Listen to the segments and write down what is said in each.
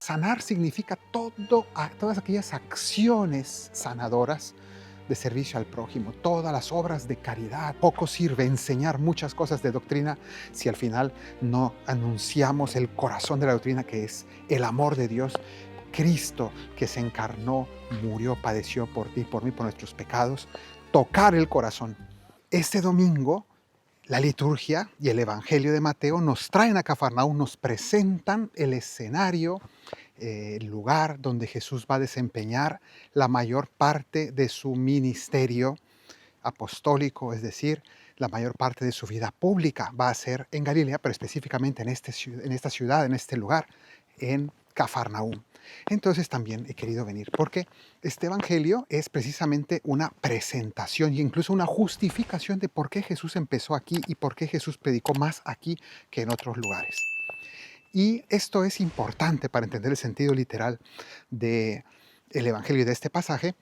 Sanar significa todas aquellas acciones sanadoras de servicio al prójimo, todas las obras de caridad. Poco sirve enseñar muchas cosas de doctrina si al final no anunciamos el corazón de la doctrina, que es el amor de Dios, Cristo que se encarnó, murió, padeció por ti, por mí, por nuestros pecados. Tocar el corazón. Este domingo la liturgia y el Evangelio de Mateo nos traen a Cafarnaúm, nos presentan el escenario, el lugar donde Jesús va a desempeñar la mayor parte de su ministerio apostólico, es decir, la mayor parte de su vida pública va a ser en Galilea, pero específicamente en esta ciudad, en este lugar, en Cafarnaúm. Entonces también he querido venir porque este evangelio es precisamente una presentación e incluso una justificación de por qué Jesús empezó aquí y por qué Jesús predicó más aquí que en otros lugares. Y esto es importante para entender el sentido literal del evangelio y de este pasaje,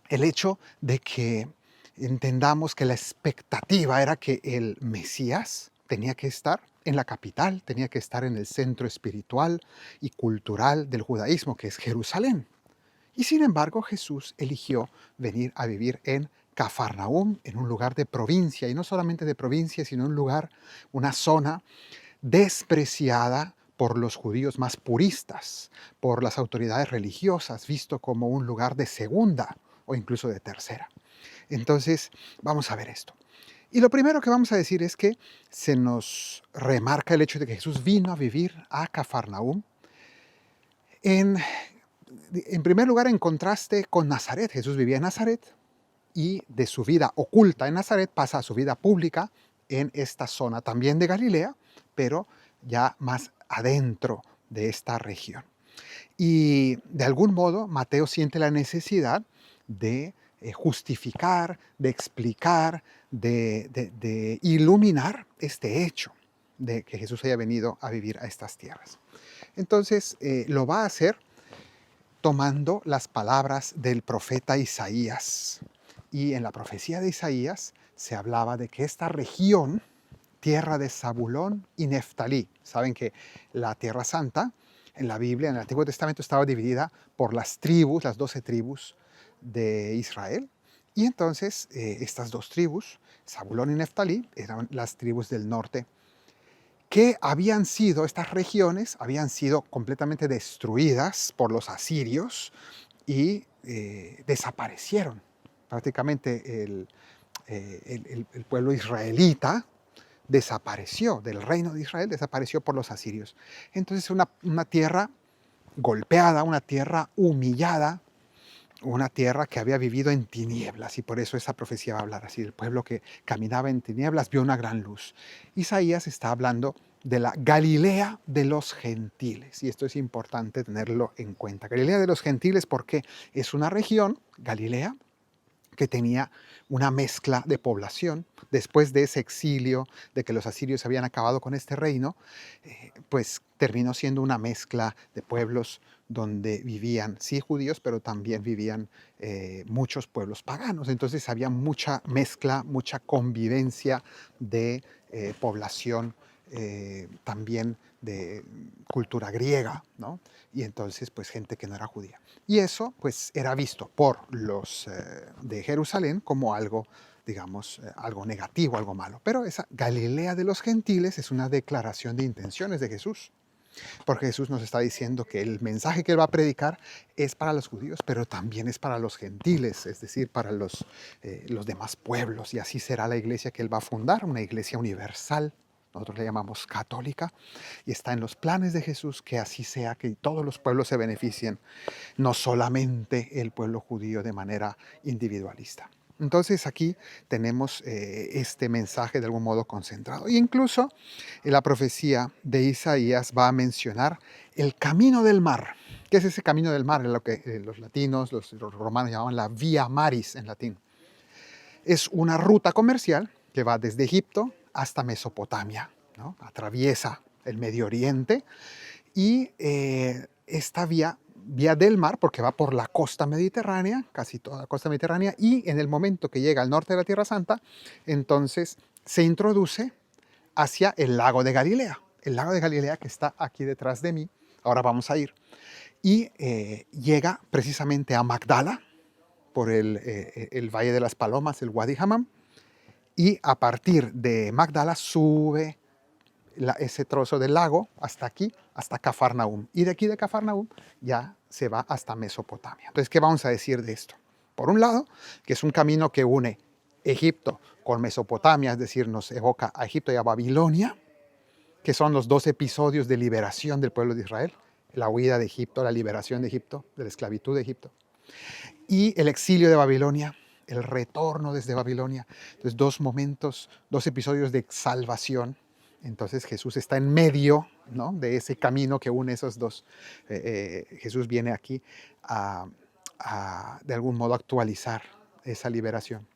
el hecho de que entendamos que la expectativa era que el Mesías tenía que estar en la capital, tenía que estar en el centro espiritual y cultural del judaísmo, que es Jerusalén. Y sin embargo, Jesús eligió venir a vivir en Cafarnaúm, en un lugar de provincia, y no solamente de provincia, sino un lugar, una zona despreciada por los judíos más puristas, por las autoridades religiosas, visto como un lugar de segunda o incluso de tercera. Entonces, vamos a ver esto. Y lo primero que vamos a decir es que se nos remarca el hecho de que Jesús vino a vivir a Cafarnaúm en primer lugar en contraste con Nazaret. Jesús vivía en Nazaret y de su vida oculta en Nazaret pasa a su vida pública en esta zona también de Galilea, pero ya más adentro de esta región. Y de algún modo Mateo siente la necesidad de justificar, de explicar, de iluminar este hecho de que Jesús haya venido a vivir a estas tierras. Entonces lo va a hacer tomando las palabras del profeta Isaías. Y en la profecía de Isaías se hablaba de que esta región, tierra de Zabulón y Neftalí, saben que la Tierra Santa en la Biblia, en el Antiguo Testamento, estaba dividida por las tribus, las 12 tribus de Israel. Y entonces estas dos tribus, Zabulón y Neftalí, eran las tribus del norte, que estas regiones habían sido completamente destruidas por los asirios y desaparecieron. Prácticamente el pueblo israelita desapareció, del reino de Israel desapareció por los asirios. Entonces una tierra golpeada, una tierra humillada, una tierra que había vivido en tinieblas, y por eso esa profecía va a hablar así: el pueblo que caminaba en tinieblas vio una gran luz. Isaías está hablando de la Galilea de los gentiles, y esto es importante tenerlo en cuenta. Galilea de los gentiles porque es una región, Galilea, que tenía una mezcla de población. Después de ese exilio, de que los asirios habían acabado con este reino, pues terminó siendo una mezcla de pueblos donde vivían, sí, judíos, pero también vivían muchos pueblos paganos. Entonces había mucha mezcla, mucha convivencia de población, también de cultura griega, ¿no? Y entonces, pues gente que no era judía. Y eso, pues, era visto por los de Jerusalén como algo, digamos, algo negativo, algo malo. Pero esa Galilea de los gentiles es una declaración de intenciones de Jesús. Porque Jesús nos está diciendo que el mensaje que Él va a predicar es para los judíos, pero también es para los gentiles, es decir, para los demás pueblos. Y así será la iglesia que Él va a fundar, una iglesia universal. Nosotros le llamamos católica, y está en los planes de Jesús que así sea, que todos los pueblos se beneficien, no solamente el pueblo judío de manera individualista. Entonces aquí tenemos este mensaje de algún modo concentrado. Y incluso la profecía de Isaías va a mencionar el camino del mar. ¿Qué es ese camino del mar? Es lo que los latinos, los romanos llamaban la Via Maris en latín. Es una ruta comercial que va desde Egipto hasta Mesopotamia, ¿no? Atraviesa el Medio Oriente y esta vía del mar, porque va por la costa mediterránea, casi toda la costa mediterránea, y en el momento que llega al norte de la Tierra Santa, entonces se introduce hacia el lago de Galilea. El lago de Galilea que está aquí detrás de mí, ahora vamos a ir. Y llega precisamente a Magdala, por el Valle de las Palomas, el Wadi Hammam, y a partir de Magdala sube ese trozo del lago hasta aquí, hasta Cafarnaúm. Y de aquí de Cafarnaúm ya se va hasta Mesopotamia. Entonces, ¿qué vamos a decir de esto? Por un lado, que es un camino que une Egipto con Mesopotamia, es decir, nos evoca a Egipto y a Babilonia, que son los dos episodios de liberación del pueblo de Israel, la huida de Egipto, la liberación de Egipto, de la esclavitud de Egipto, y el exilio de Babilonia, el retorno desde Babilonia. Entonces, dos momentos, dos episodios de salvación. Entonces Jesús está en medio, ¿no?, de ese camino que une esos dos. Jesús viene aquí de algún modo, actualizar esa liberación.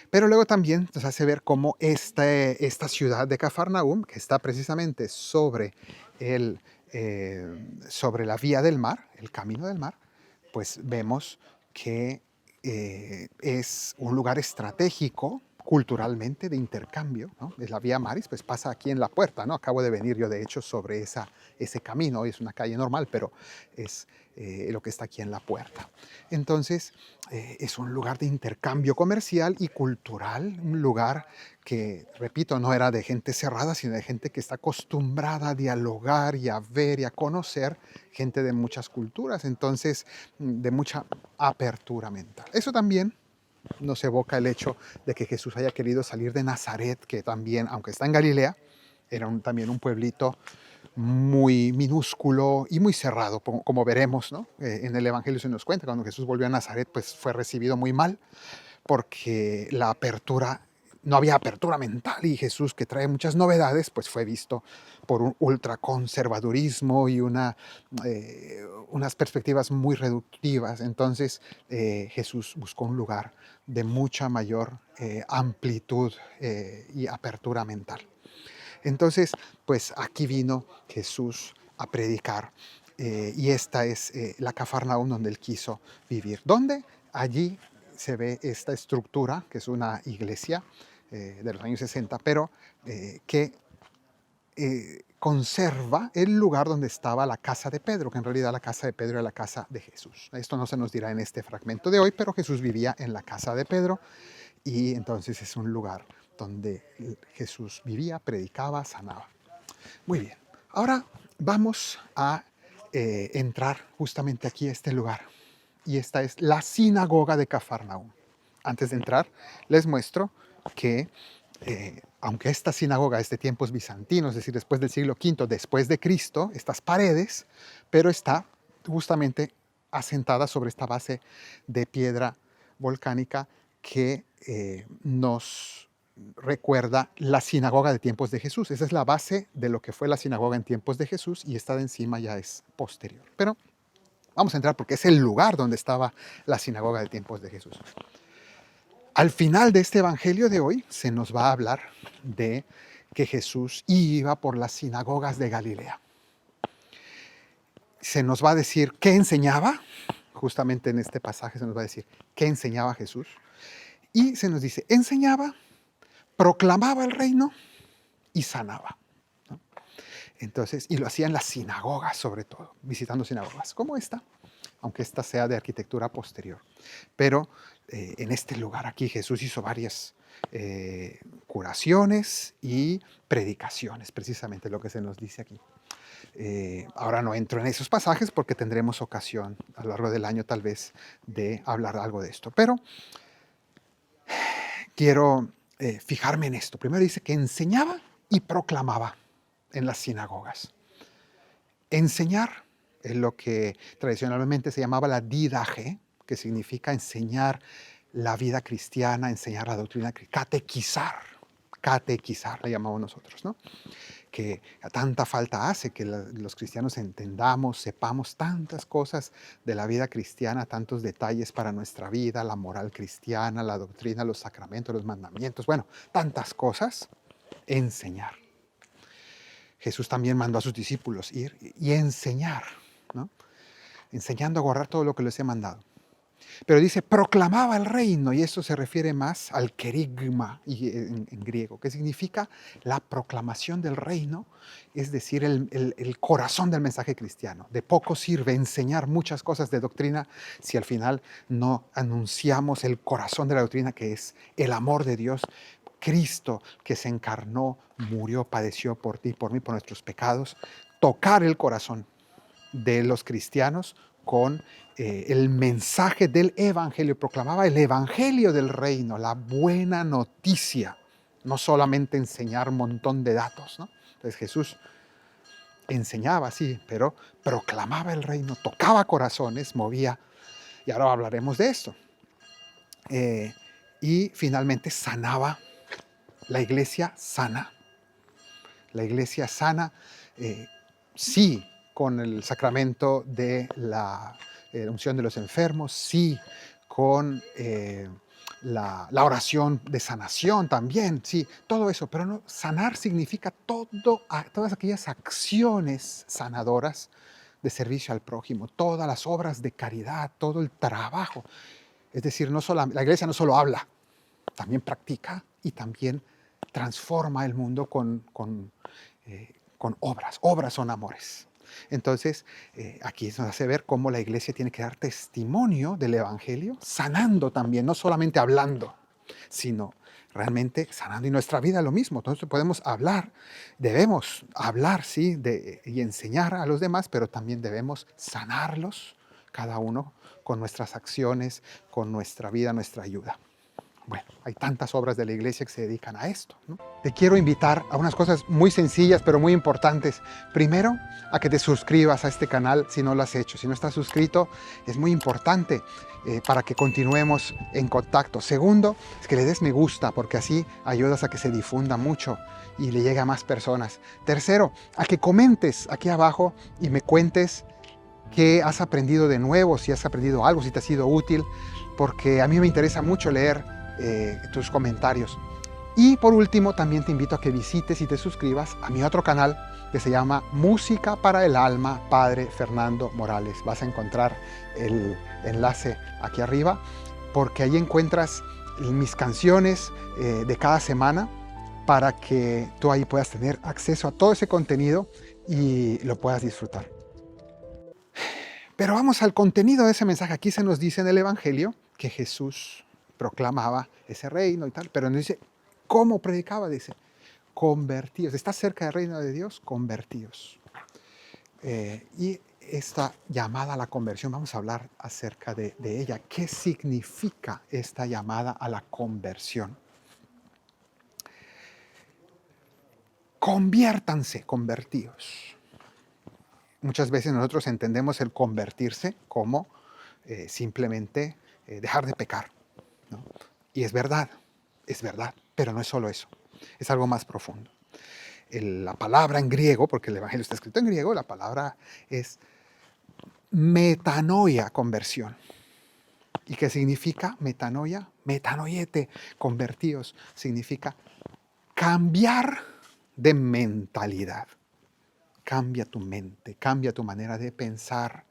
Pero luego también nos hace ver cómo esta ciudad de Cafarnaúm, que está precisamente sobre la vía del mar, el camino del mar, pues vemos que es un lugar estratégico culturalmente de intercambio, ¿no? Es la vía Maris, pues pasa aquí en la puerta, ¿no? Acabo de venir yo, de hecho, sobre ese camino. Hoy es una calle normal, pero es lo que está aquí en la puerta. Entonces, es un lugar de intercambio comercial y cultural, un lugar que, repito, no era de gente cerrada, sino de gente que está acostumbrada a dialogar y a ver y a conocer gente de muchas culturas, entonces de mucha apertura mental. Eso también nos evoca el hecho de que Jesús haya querido salir de Nazaret, que también, aunque está en Galilea, era también un pueblito muy minúsculo y muy cerrado, como veremos, ¿no? En el Evangelio se nos cuenta, cuando Jesús volvió a Nazaret, pues fue recibido muy mal, porque no había apertura mental, y Jesús, que trae muchas novedades, pues fue visto por un ultraconservadurismo y unas perspectivas muy reductivas. Entonces Jesús buscó un lugar de mucha mayor amplitud y apertura mental. Entonces, pues aquí vino Jesús a predicar, y esta es la Cafarnaúm donde él quiso vivir. ¿Dónde? Allí se ve esta estructura, que es una iglesia de los años 60, pero que conserva el lugar donde estaba la casa de Pedro, que en realidad la casa de Pedro era la casa de Jesús. Esto no se nos dirá en este fragmento de hoy, pero Jesús vivía en la casa de Pedro, y entonces es un lugar donde Jesús vivía, predicaba, sanaba. Muy bien, ahora vamos a entrar justamente aquí a este lugar, y esta es la sinagoga de Cafarnaúm. Antes de entrar, les muestro que aunque esta sinagoga es de tiempos bizantinos, es decir, después del siglo V después de Cristo, estas paredes, pero está justamente asentada sobre esta base de piedra volcánica que nos recuerda la sinagoga de tiempos de Jesús. Esa es la base de lo que fue la sinagoga en tiempos de Jesús, y esta de encima ya es posterior. Pero vamos a entrar porque es el lugar donde estaba la sinagoga de tiempos de Jesús. Al final de este evangelio de hoy se nos va a hablar de que Jesús iba por las sinagogas de Galilea. Se nos va a decir qué enseñaba, justamente en este pasaje se nos va a decir qué enseñaba Jesús. Y se nos dice, enseñaba, proclamaba el reino y sanaba, ¿no? Entonces, y lo hacía en las sinagogas, sobre todo, visitando sinagogas como esta, aunque esta sea de arquitectura posterior. Pero en este lugar aquí Jesús hizo varias curaciones y predicaciones, precisamente lo que se nos dice aquí. Ahora no entro en esos pasajes porque tendremos ocasión a lo largo del año tal vez de hablar algo de esto, pero quiero fijarme en esto. Primero dice que enseñaba y proclamaba en las sinagogas. Enseñar es lo que tradicionalmente se llamaba la didaje, que significa enseñar la vida cristiana, enseñar la doctrina, catequizar, le llamamos nosotros, ¿no? Que tanta falta hace que los cristianos entendamos, sepamos tantas cosas de la vida cristiana, tantos detalles para nuestra vida, la moral cristiana, la doctrina, los sacramentos, los mandamientos, bueno, tantas cosas. Enseñar. Jesús también mandó a sus discípulos ir y enseñar, ¿no? Enseñando a guardar todo lo que les he mandado. Pero dice, proclamaba el reino, y eso se refiere más al querigma en griego, que significa la proclamación del reino, es decir, el corazón del mensaje cristiano. De poco sirve enseñar muchas cosas de doctrina si al final no anunciamos el corazón de la doctrina, que es el amor de Dios, Cristo que se encarnó, murió, padeció por ti, por mí, por nuestros pecados. Tocar el corazón de los cristianos con el mensaje del evangelio. Proclamaba el evangelio del reino, la buena noticia, no solamente enseñar un montón de datos, ¿no? Entonces Jesús enseñaba, sí, pero proclamaba el reino, tocaba corazones, movía, y ahora hablaremos de esto. Y finalmente sanaba, la iglesia sana. La iglesia sana, sí, con el sacramento de la unción de los enfermos, sí, con la oración de sanación también, sí, todo eso. Pero no, sanar significa todas aquellas acciones sanadoras de servicio al prójimo, todas las obras de caridad, todo el trabajo. Es decir, la iglesia no solo habla, también practica y también transforma el mundo con obras. Obras son amores. Entonces, aquí nos hace ver cómo la iglesia tiene que dar testimonio del evangelio, sanando también, no solamente hablando, sino realmente sanando. Y nuestra vida es lo mismo. Entonces podemos hablar, debemos hablar, sí, y enseñar a los demás, pero también debemos sanarlos, cada uno, con nuestras acciones, con nuestra vida, nuestra ayuda. Bueno, hay tantas obras de la iglesia que se dedican a esto, ¿no? Te quiero invitar a unas cosas muy sencillas, pero muy importantes. Primero, a que te suscribas a este canal si no lo has hecho. Si no estás suscrito, es muy importante para que continuemos en contacto. Segundo, es que le des me gusta, porque así ayudas a que se difunda mucho y le llegue a más personas. Tercero, a que comentes aquí abajo y me cuentes qué has aprendido de nuevo, si has aprendido algo, si te ha sido útil, porque a mí me interesa mucho leer tus comentarios. Y por último, también te invito a que visites y te suscribas a mi otro canal que se llama Música para el Alma, Padre Fernando Morales. Vas a encontrar el enlace aquí arriba, porque ahí encuentras mis canciones de cada semana, para que tú ahí puedas tener acceso a todo ese contenido y lo puedas disfrutar. Pero vamos al contenido de ese mensaje. Aquí se nos dice en el Evangelio que Jesús proclamaba ese reino y tal, pero nos dice, ¿cómo predicaba? Dice, convertíos. ¿Estás cerca del reino de Dios? Convertíos. Y esta llamada a la conversión, vamos a hablar acerca de ella. ¿Qué significa esta llamada a la conversión? Conviértanse, convertíos. Muchas veces nosotros entendemos el convertirse como simplemente dejar de pecar, ¿no? Y es verdad, pero no es solo eso, es algo más profundo. La palabra en griego, porque el Evangelio está escrito en griego, la palabra es metanoia, conversión. ¿Y qué significa metanoia? Metanoiete, convertíos, significa cambiar de mentalidad. Cambia tu mente, cambia tu manera de pensar.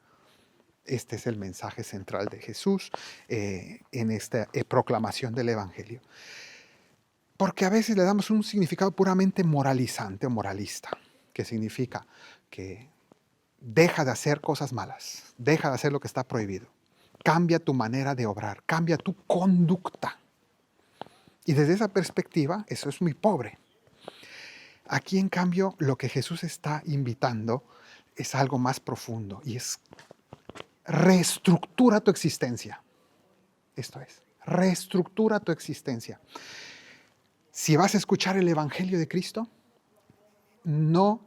Este es el mensaje central de Jesús en esta proclamación del Evangelio. Porque a veces le damos un significado puramente moralizante o moralista, que significa que deja de hacer cosas malas, deja de hacer lo que está prohibido, cambia tu manera de obrar, cambia tu conducta. Y desde esa perspectiva, eso es muy pobre. Aquí, en cambio, lo que Jesús está invitando es algo más profundo y es reestructura tu existencia. Esto es, reestructura tu existencia. Si vas a escuchar el Evangelio de Cristo, no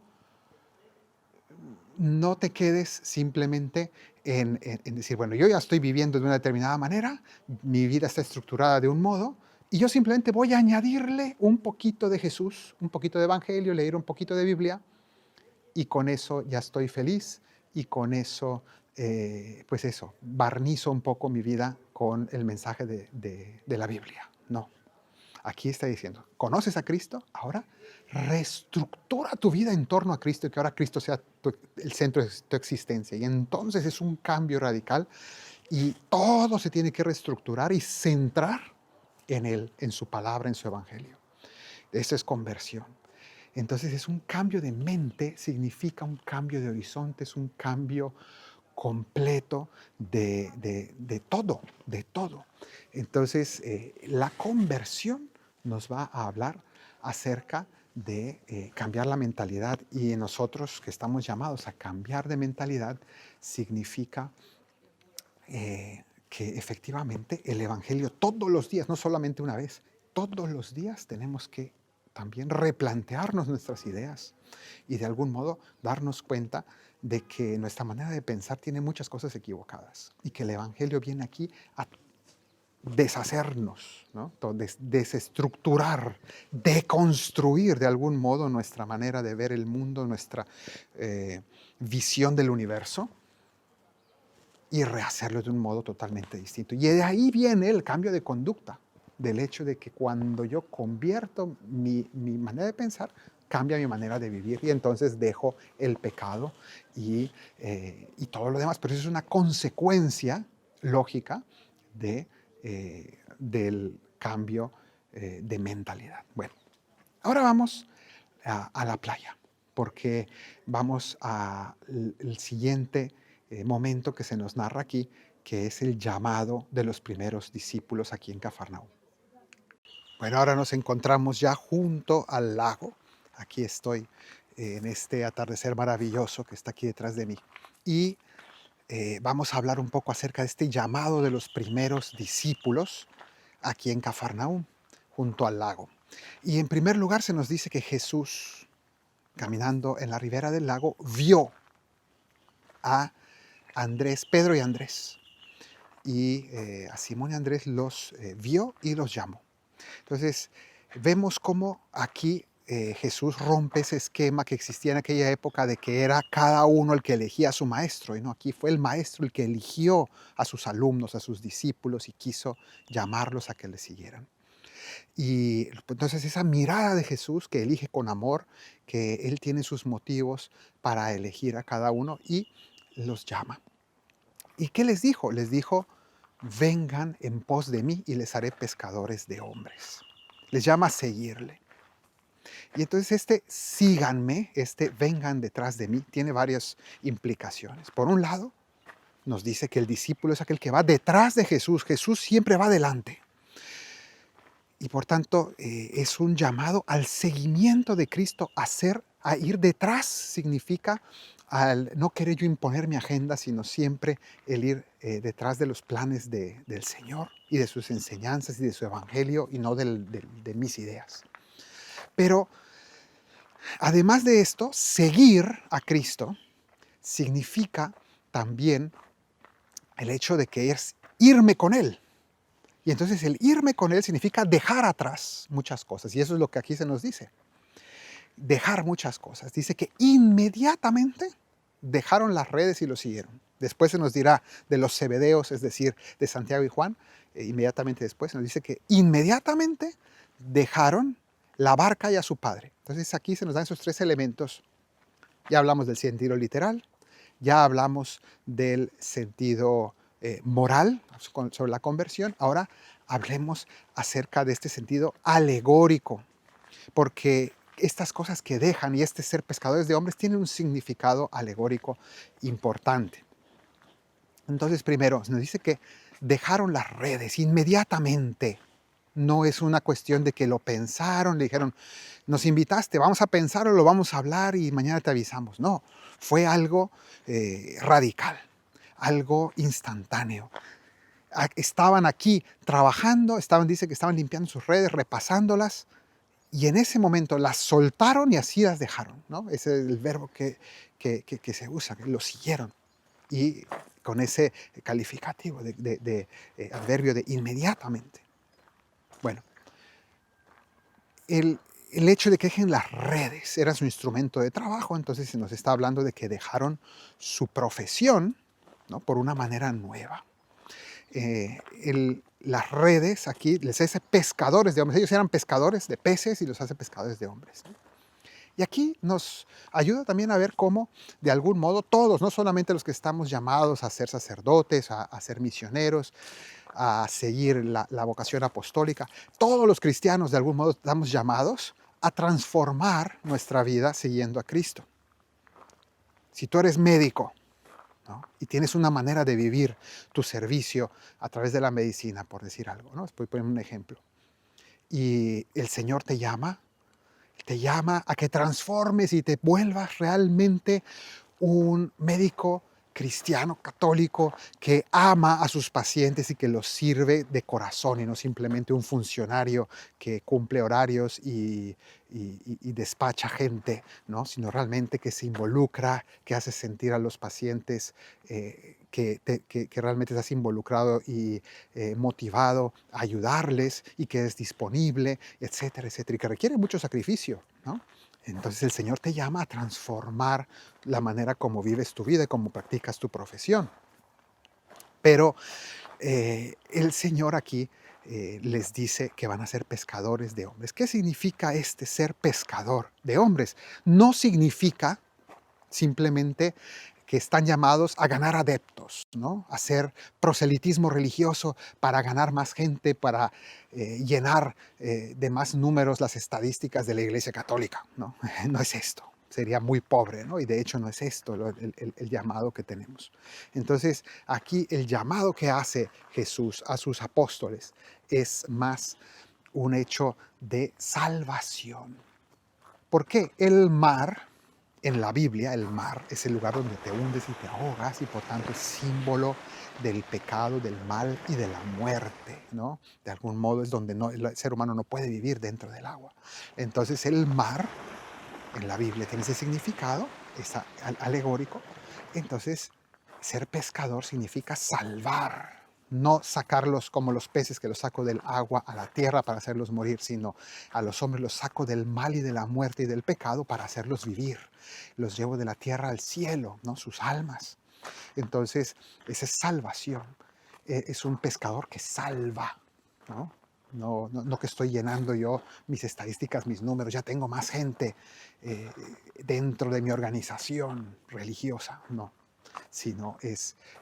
te quedes simplemente en decir, bueno, yo ya estoy viviendo de una determinada manera, mi vida está estructurada de un modo, y yo simplemente voy a añadirle un poquito de Jesús, un poquito de Evangelio, leer un poquito de Biblia, y con eso ya estoy feliz, y con eso, pues eso, barnizo un poco mi vida con el mensaje de la Biblia. No. Aquí está diciendo, ¿conoces a Cristo? Ahora reestructura tu vida en torno a Cristo y que ahora Cristo sea el centro de tu existencia. Y entonces es un cambio radical Y todo se tiene que reestructurar y centrar en Él, en su palabra, en su evangelio. Eso es conversión. Entonces es un cambio de mente, significa un cambio de horizonte, es un cambio completo de todo, de todo. Entonces la conversión nos va a hablar acerca de cambiar la mentalidad, y nosotros que estamos llamados a cambiar de mentalidad significa que efectivamente el Evangelio todos los días, no solamente una vez, todos los días tenemos que también replantearnos nuestras ideas y de algún modo darnos cuenta de que nuestra manera de pensar tiene muchas cosas equivocadas y que el Evangelio viene aquí a deshacernos, ¿no? Desestructurar, deconstruir de algún modo nuestra manera de ver el mundo, nuestra visión del universo, y rehacerlo de un modo totalmente distinto. Y de ahí viene el cambio de conducta, del hecho de que cuando yo convierto mi manera de pensar, cambia mi manera de vivir, y entonces dejo el pecado y todo lo demás. Pero eso es una consecuencia lógica del cambio de mentalidad. Bueno, ahora vamos a la playa, porque vamos al siguiente momento que se nos narra aquí, que es el llamado de los primeros discípulos aquí en Cafarnaúm. Bueno, ahora nos encontramos ya junto al lago. Aquí estoy en este atardecer maravilloso que está aquí detrás de mí. Y vamos a hablar un poco acerca de este llamado de los primeros discípulos aquí en Cafarnaúm, junto al lago. Y en primer lugar se nos dice que Jesús, caminando en la ribera del lago, vio a Andrés, Pedro y Andrés. Y a Simón y Andrés los vio y los llamó. Entonces, vemos cómo aquí Jesús rompe ese esquema que existía en aquella época de que era cada uno el que elegía a su maestro. Y no, aquí fue el maestro el que eligió a sus alumnos, a sus discípulos, y quiso llamarlos a que le siguieran. Y entonces esa mirada de Jesús que elige con amor, que Él tiene sus motivos para elegir a cada uno y los llama. ¿Y qué les dijo? Les dijo: vengan en pos de mí y les haré pescadores de hombres. Les llama a seguirle. Y entonces este síganme, este vengan detrás de mí, tiene varias implicaciones. Por un lado, nos dice que el discípulo es aquel que va detrás de Jesús. Jesús siempre va adelante. Y por tanto es un llamado al seguimiento de Cristo. A ir detrás significa al no querer yo imponer mi agenda, sino siempre el ir detrás de los planes del Señor y de sus enseñanzas y de su evangelio, y no de mis ideas. Pero además de esto, seguir a Cristo significa también el hecho de que es irme con Él. Y entonces el irme con Él significa dejar atrás muchas cosas. Y eso es lo que aquí se nos dice. Dejar muchas cosas. Dice que inmediatamente dejaron las redes y lo siguieron. Después se nos dirá de los zebedeos, es decir, de Santiago y Juan. Inmediatamente después se nos dice que inmediatamente dejaron la barca y a su padre. Entonces aquí se nos dan esos tres elementos. Ya hablamos del sentido literal, ya hablamos del sentido moral sobre la conversión. Ahora hablemos acerca de este sentido alegórico, porque estas cosas que dejan y este ser pescadores de hombres tienen un significado alegórico importante. Entonces, primero, nos dice que dejaron las redes inmediatamente. No es una cuestión de que lo pensaron, le dijeron: nos invitaste, vamos a pensarlo, lo vamos a hablar y mañana te avisamos. No, fue algo radical, algo instantáneo. Estaban aquí trabajando, dice que estaban limpiando sus redes, repasándolas, y en ese momento las soltaron y así las dejaron, ¿no? Ese es el verbo que se usa, que lo siguieron. Y con ese calificativo de adverbio de inmediatamente. Bueno, el hecho de que dejen las redes era su instrumento de trabajo, entonces se nos está hablando de que dejaron su profesión, ¿no?, por una manera nueva. Las redes aquí les hace pescadores de hombres. Ellos eran pescadores de peces y los hace pescadores de hombres, ¿no? Y aquí nos ayuda también a ver cómo, de algún modo, todos, no solamente los que estamos llamados a ser sacerdotes, a ser misioneros, a seguir la vocación apostólica, todos los cristianos, de algún modo, estamos llamados a transformar nuestra vida siguiendo a Cristo. Si tú eres médico, ¿no?, y tienes una manera de vivir tu servicio a través de la medicina, por decir algo, ¿no? Voy a poner un ejemplo. Y el Señor te llama a que transformes y te vuelvas realmente un médico cristiano, católico, que ama a sus pacientes y que los sirve de corazón y no simplemente un funcionario que cumple horarios y despacha gente, ¿no?, sino realmente que se involucra, que hace sentir a los pacientes que realmente estás involucrado y motivado a ayudarles y que es disponible, etcétera, etcétera, y que requiere mucho sacrificio, ¿no? Entonces el Señor te llama a transformar la manera como vives tu vida y cómo practicas tu profesión. Pero el Señor aquí les dice que van a ser pescadores de hombres. ¿Qué significa ser pescador de hombres? No significa simplemente que están llamados a ganar adeptos, ¿no?, a hacer proselitismo religioso para ganar más gente, para llenar de más números las estadísticas de la Iglesia Católica, ¿no? No es esto. Sería muy pobre, ¿no? Y de hecho no es esto el llamado que tenemos. Entonces, aquí el llamado que hace Jesús a sus apóstoles es más un hecho de salvación. ¿Por qué? El mar, en la Biblia, el mar es el lugar donde te hundes y te ahogas y por tanto es símbolo del pecado, del mal y de la muerte, ¿no? De algún modo es donde el ser humano no puede vivir dentro del agua. Entonces el mar en la Biblia tiene ese significado, es alegórico. Entonces ser pescador significa salvar, no sacarlos como los peces que los saco del agua a la tierra para hacerlos morir, sino a los hombres los saco del mal y de la muerte y del pecado para hacerlos vivir. Los llevo de la tierra al cielo, ¿no?, sus almas. Entonces, esa es salvación. Es un pescador que salva, ¿no? No que estoy llenando yo mis estadísticas, mis números, ya tengo más gente dentro de mi organización religiosa, no, sino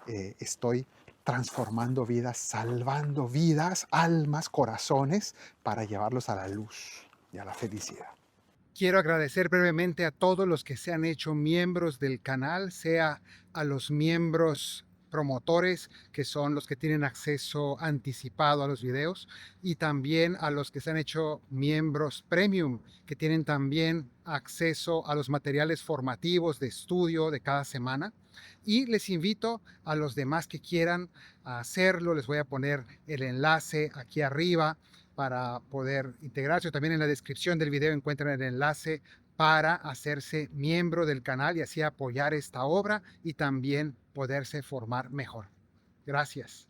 estoy transformando vidas, salvando vidas, almas, corazones, para llevarlos a la luz y a la felicidad. Quiero agradecer brevemente a todos los que se han hecho miembros del canal, sea a los miembros promotores, que son los que tienen acceso anticipado a los videos, y también a los que se han hecho miembros premium, que tienen también acceso a los materiales formativos de estudio de cada semana. Y les invito a los demás que quieran hacerlo, les voy a poner el enlace aquí arriba para poder integrarse. También en la descripción del video encuentran el enlace para hacerse miembro del canal y así apoyar esta obra y también poderse formar mejor. Gracias.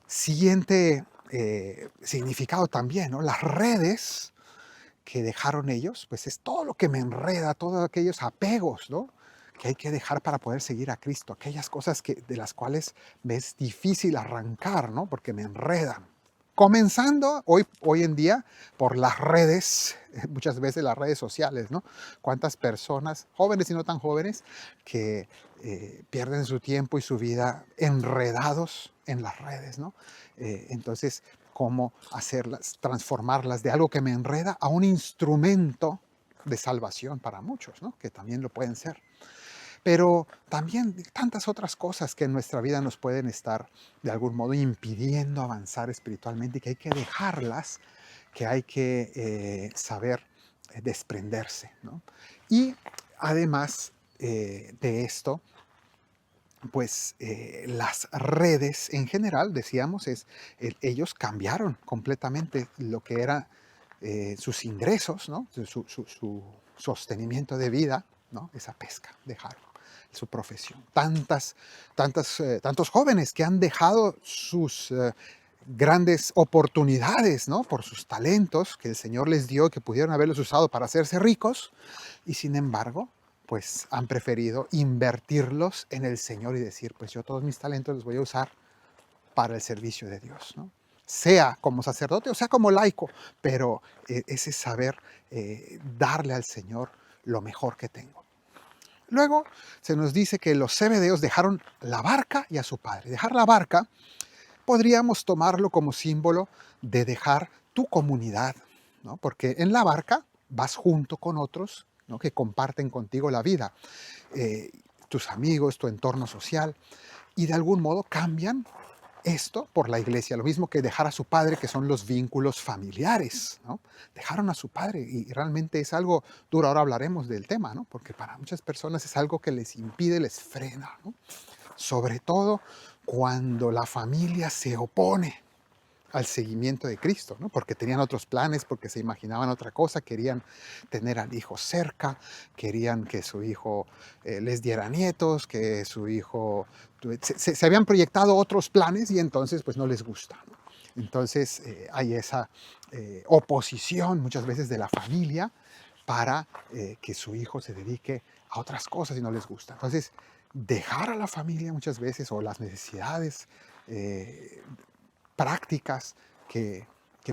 Siguiente significado también, ¿no? Las redes que dejaron ellos, pues es todo lo que me enreda, todos aquellos apegos, ¿no?, que hay que dejar para poder seguir a Cristo, aquellas cosas de las cuales me es difícil arrancar, ¿no?, porque me enredan. Comenzando hoy en día por las redes, muchas veces las redes sociales, ¿no? Cuántas personas, jóvenes y no tan jóvenes, que pierden su tiempo y su vida enredados en las redes, ¿no? Entonces, ¿cómo hacerlas, transformarlas de algo que me enreda a un instrumento de salvación para muchos, ¿no?, que también lo pueden ser? Pero también tantas otras cosas que en nuestra vida nos pueden estar de algún modo impidiendo avanzar espiritualmente y que hay que dejarlas, que hay que saber desprenderse, ¿no? Y además de esto, pues las redes en general, decíamos, ellos cambiaron completamente lo que eran sus ingresos, ¿no?, su sostenimiento de vida, ¿no?, esa pesca, dejaron su profesión. Tantos jóvenes que han dejado sus grandes oportunidades, ¿no?, por sus talentos que el Señor les dio, que pudieron haberlos usado para hacerse ricos, y sin embargo, pues han preferido invertirlos en el Señor y decir, pues yo todos mis talentos los voy a usar para el servicio de Dios, ¿no?, sea como sacerdote o sea como laico, pero ese saber darle al Señor lo mejor que tengo. Luego se nos dice que los zebedeos dejaron la barca y a su padre. Dejar la barca podríamos tomarlo como símbolo de dejar tu comunidad, ¿no? Porque en la barca vas junto con otros, ¿no?, que comparten contigo la vida, tus amigos, tu entorno social, y de algún modo cambian esto por la iglesia. Lo mismo que dejar a su padre, que son los vínculos familiares, ¿no? Dejaron a su padre y realmente es algo duro. Ahora hablaremos del tema, ¿no? Porque para muchas personas es algo que les impide, les frena, ¿no? Sobre todo cuando la familia se opone al seguimiento de Cristo, ¿no? Porque tenían otros planes, porque se imaginaban otra cosa, querían tener al hijo cerca, querían que su hijo les diera nietos, que su hijo... Se habían proyectado otros planes y entonces pues no les gusta, ¿no? Entonces hay esa oposición muchas veces de la familia para que su hijo se dedique a otras cosas y no les gusta. Entonces, dejar a la familia muchas veces o las necesidades prácticas que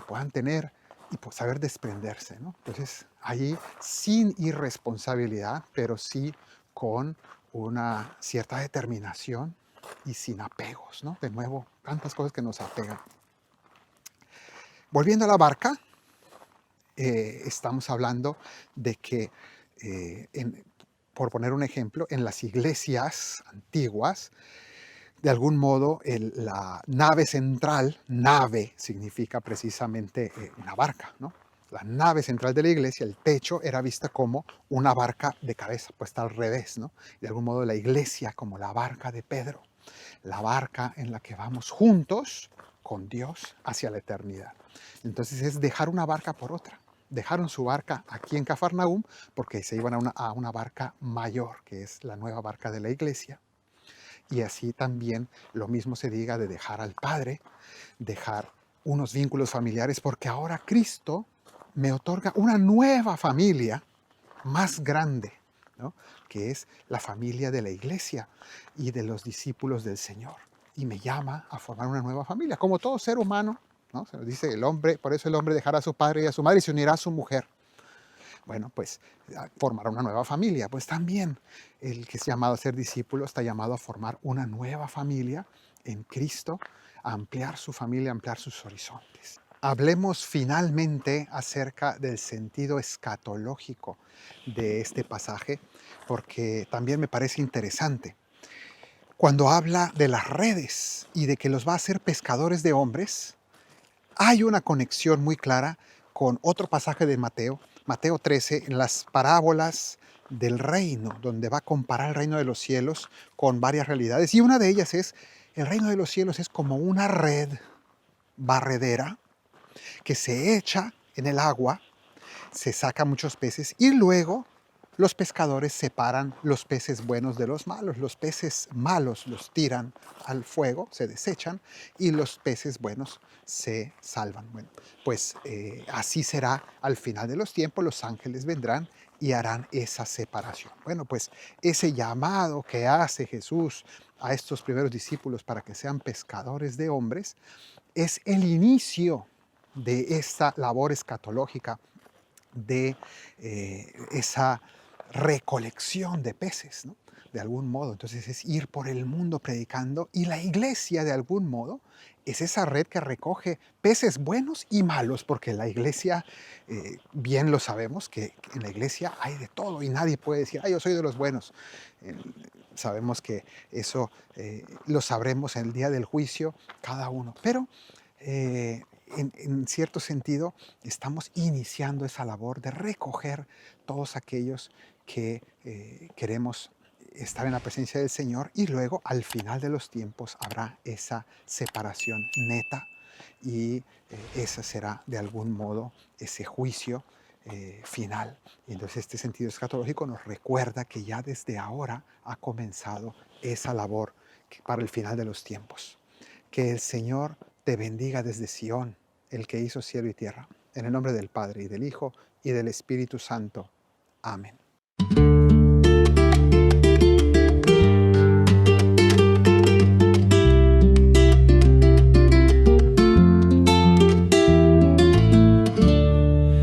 puedan tener y pues saber desprenderse, ¿no? Entonces, ahí sin irresponsabilidad, pero sí con una cierta determinación y sin apegos, ¿no? De nuevo, tantas cosas que nos apegan. Volviendo a la barca, estamos hablando de que, por poner un ejemplo, en las iglesias antiguas, de algún modo, la nave central, nave significa precisamente una barca, ¿no? La nave central de la iglesia, el techo, era vista como una barca de cabeza, puesta al revés, ¿no? De algún modo la iglesia como la barca de Pedro, la barca en la que vamos juntos con Dios hacia la eternidad. Entonces es dejar una barca por otra. Dejaron su barca aquí en Cafarnaúm porque se iban a una barca mayor, que es la nueva barca de la iglesia. Y así también lo mismo se diga de dejar al Padre, dejar unos vínculos familiares, porque ahora Cristo me otorga una nueva familia más grande, ¿no?, que es la familia de la iglesia y de los discípulos del Señor. Y me llama a formar una nueva familia, como todo ser humano, ¿no? Se nos dice el hombre, por eso el hombre dejará a su padre y a su madre y se unirá a su mujer. Bueno, pues formar una nueva familia. Pues también el que es llamado a ser discípulo está llamado a formar una nueva familia en Cristo, a ampliar su familia, a ampliar sus horizontes. Hablemos finalmente acerca del sentido escatológico de este pasaje, porque también me parece interesante. Cuando habla de las redes y de que los va a hacer pescadores de hombres, hay una conexión muy clara con otro pasaje de Mateo, Mateo 13, en las parábolas del reino, donde va a comparar el reino de los cielos con varias realidades. Y una de ellas es, el reino de los cielos es como una red barredera que se echa en el agua, se saca muchos peces y luego los pescadores separan los peces buenos de los malos. Los peces malos los tiran al fuego, se desechan, y los peces buenos se salvan. Bueno, pues así será al final de los tiempos. Los ángeles vendrán y harán esa separación. Bueno, pues ese llamado que hace Jesús a estos primeros discípulos para que sean pescadores de hombres es el inicio de esta labor escatológica, de esa recolección de peces, ¿no?, de algún modo. Entonces es ir por el mundo predicando, y la iglesia de algún modo es esa red que recoge peces buenos y malos, porque la iglesia, bien lo sabemos, que en la iglesia hay de todo y nadie puede decir, yo soy de los buenos. Sabemos que eso lo sabremos en el día del juicio cada uno, pero en cierto sentido estamos iniciando esa labor de recoger todos aquellos que queremos estar en la presencia del Señor, y luego al final de los tiempos habrá esa separación neta, y ese será de algún modo ese juicio final. Y entonces este sentido escatológico nos recuerda que ya desde ahora ha comenzado esa labor para el final de los tiempos. Que el Señor te bendiga desde Sión, el que hizo cielo y tierra. En el nombre del Padre, y del Hijo, y del Espíritu Santo. Amén.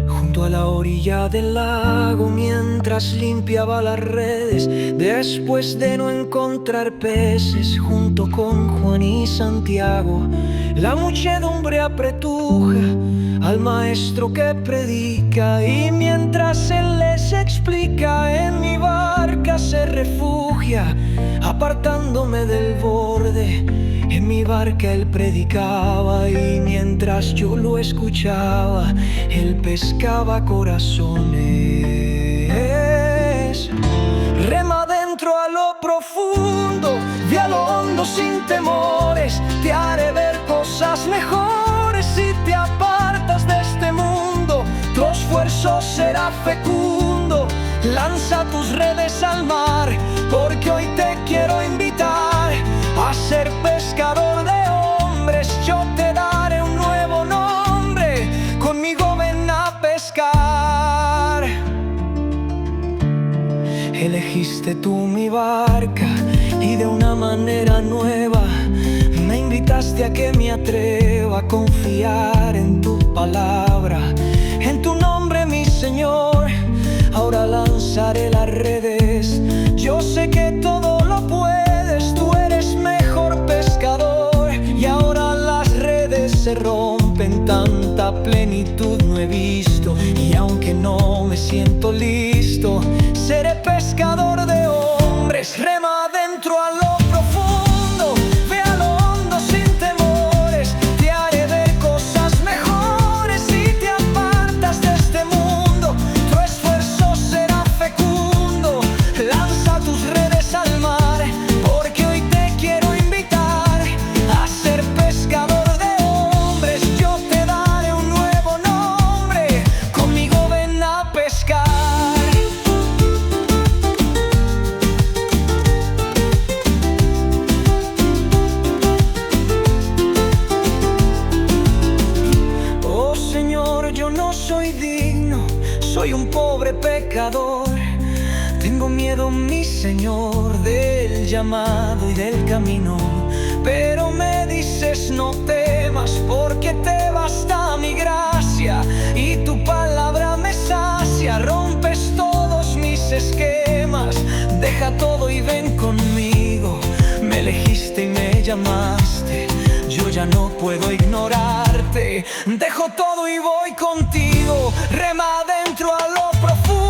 Junto a la orilla del lago, mientras mientras limpiaba las redes, después de no encontrar peces. Junto con Juan y Santiago, la muchedumbre apretuja al maestro que predica, y mientras él les explica, en mi barca se refugia, apartándome del borde. En mi barca él predicaba, y mientras yo lo escuchaba, él pescaba corazones. Rema adentro a lo profundo, ve a lo hondo sin temores. Te haré ver cosas mejores si te apartas de este mundo. Tu esfuerzo será fecundo, lanza tus redes al mar, porque hoy te quiero invitar a ser pescador de hombres. Yo te daré un nuevo nombre, conmigo ven a pescar. Elegiste tú mi barca y de una manera nueva me invitaste a que me atreva a confiar en tu palabra. En tu nombre, mi Señor, ahora lanzaré las redes. Yo sé que todo lo puedes, tú eres mejor pescador. Y ahora las redes se rompen, tanta plenitud no he visto. Y aunque no me siento listo, seré pescador de hombres. Rema adentro a lo profundo, ve a lo hondo sin temores. Te haré ver cosas mejores si te apartas de este mundo. Tu esfuerzo será fecundo, lanza tus redes al mar, porque hoy te quiero invitar a ser pescador de hombres. Yo te daré un nuevo nombre, conmigo ven a pescar. Oh Señor, yo no soy digno, soy un pobre pecador. Tengo miedo, mi Señor, del llamado y del camino, pero me dices no temas, porque te basta mi gracia y tu palabra me sacia. Rompes todos mis esquemas, deja todo y ven conmigo. Me elegiste y me llamaste, yo ya no puedo ignorarte. Dejo todo y voy contigo. Rema adentro a lo profundo,